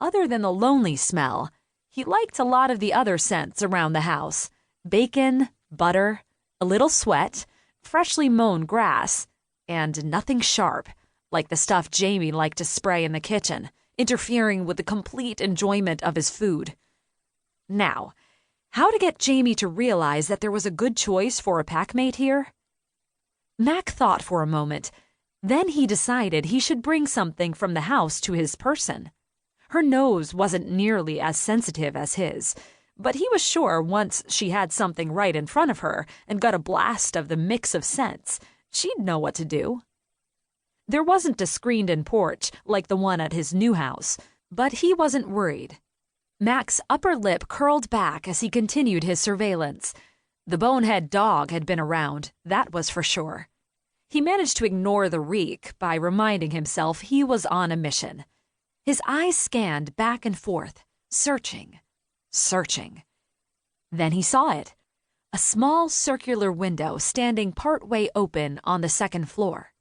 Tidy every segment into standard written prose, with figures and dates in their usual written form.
Other than the lonely smell, he liked a lot of the other scents around the house. Bacon, butter, a little sweat, freshly mown grass, and nothing sharp, like the stuff Jamie liked to spray in the kitchen, interfering with the complete enjoyment of his food. Now, how to get Jamie to realize that there was a good choice for a packmate here? Mac thought for a moment. Then he decided he should bring something from the house to his person. Her nose wasn't nearly as sensitive as his, but he was sure once she had something right in front of her and got a blast of the mix of scents, she'd know what to do. There wasn't a screened-in porch like the one at his new house, but he wasn't worried. Mac's upper lip curled back as he continued his surveillance. The bonehead dog had been around, that was for sure. He managed to ignore the reek by reminding himself he was on a mission. His eyes scanned back and forth, searching. Then he saw it. A small circular window standing partway open on the second floor.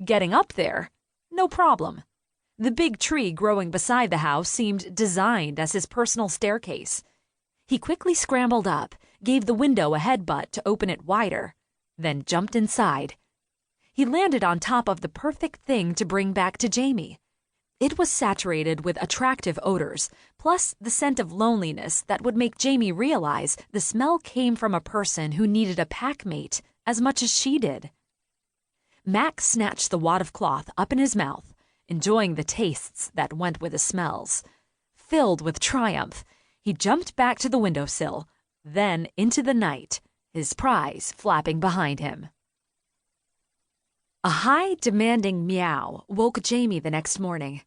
Getting up there? No problem. The big tree growing beside the house seemed designed as his personal staircase. He quickly scrambled up, gave the window a headbutt to open it wider, then jumped inside. He landed on top of the perfect thing to bring back to Jamie. It was saturated with attractive odors, plus the scent of loneliness that would make Jamie realize the smell came from a person who needed a packmate as much as she did. Mac snatched the wad of cloth up in his mouth, enjoying the tastes that went with the smells. Filled with triumph, he jumped back to the windowsill, then into the night, his prize flapping behind him. A high, demanding meow woke Jamie the next morning.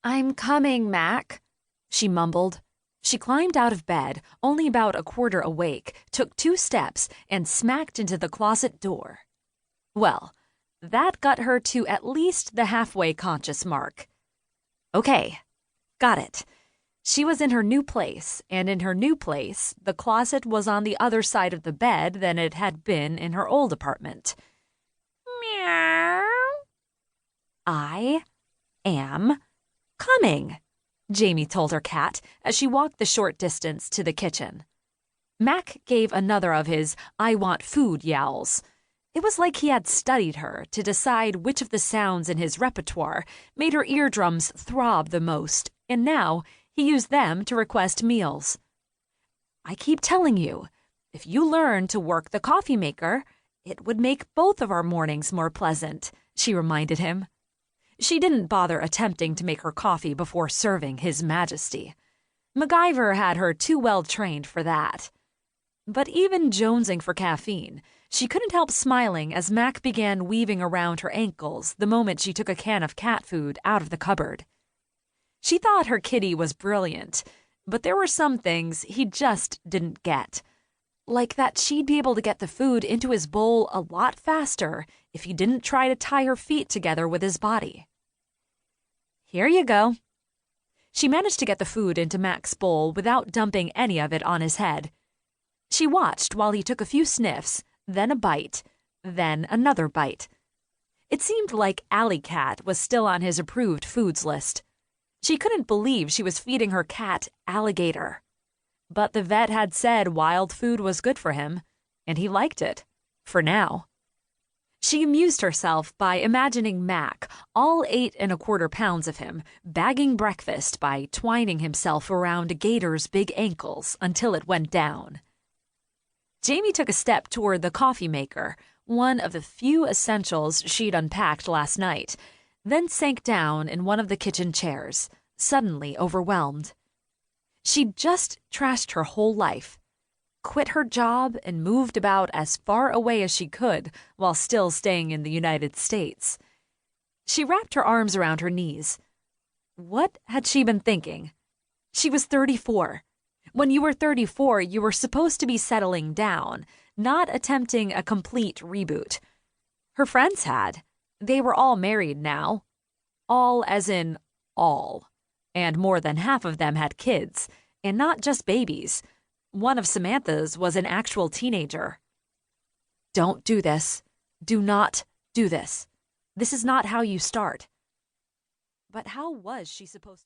"I'm coming, Mac," she mumbled. She climbed out of bed, only about a quarter awake, took 2 steps, and smacked into the closet door. Well, that got her to at least the halfway conscious mark. Okay, got it. She was in her new place, and in her new place, the closet was on the other side of the bed than it had been in her old apartment. Meow. "I am coming," Jamie told her cat as she walked the short distance to the kitchen. Mac gave another of his "I want food" yowls. It was like he had studied her to decide which of the sounds in his repertoire made her eardrums throb the most, and now he used them to request meals. "I keep telling you, if you learn to work the coffee maker, it would make both of our mornings more pleasant," she reminded him. She didn't bother attempting to make her coffee before serving His Majesty. MacGyver had her too well trained for that. But even jonesing for caffeine, she couldn't help smiling as Mac began weaving around her ankles the moment she took a can of cat food out of the cupboard. She thought her kitty was brilliant, but there were some things he just didn't get. Like that she'd be able to get the food into his bowl a lot faster if he didn't try to tie her feet together with his body. "Here you go." She managed to get the food into Mac's bowl without dumping any of it on his head. She watched while he took a few sniffs, then a bite, then another bite. It seemed like Alley Cat was still on his approved foods list. She couldn't believe she was feeding her cat alligator. But the vet had said wild food was good for him, and he liked it, for now. She amused herself by imagining Mac, all 8¼ pounds of him, bagging breakfast by twining himself around a gator's big ankles until it went down. Jamie took a step toward the coffee maker, one of the few essentials she'd unpacked last night, then sank down in one of the kitchen chairs, suddenly overwhelmed. She'd just trashed her whole life, quit her job, and moved about as far away as she could while still staying in the United States. She wrapped her arms around her knees. What had she been thinking? She was 34. When you were 34, you were supposed to be settling down, not attempting a complete reboot. Her friends had. They were all married now. All as in all. And more than half of them had kids, and not just babies. One of Samantha's was an actual teenager. Don't do this. Do not do this. This is not how you start. But how was she supposed to?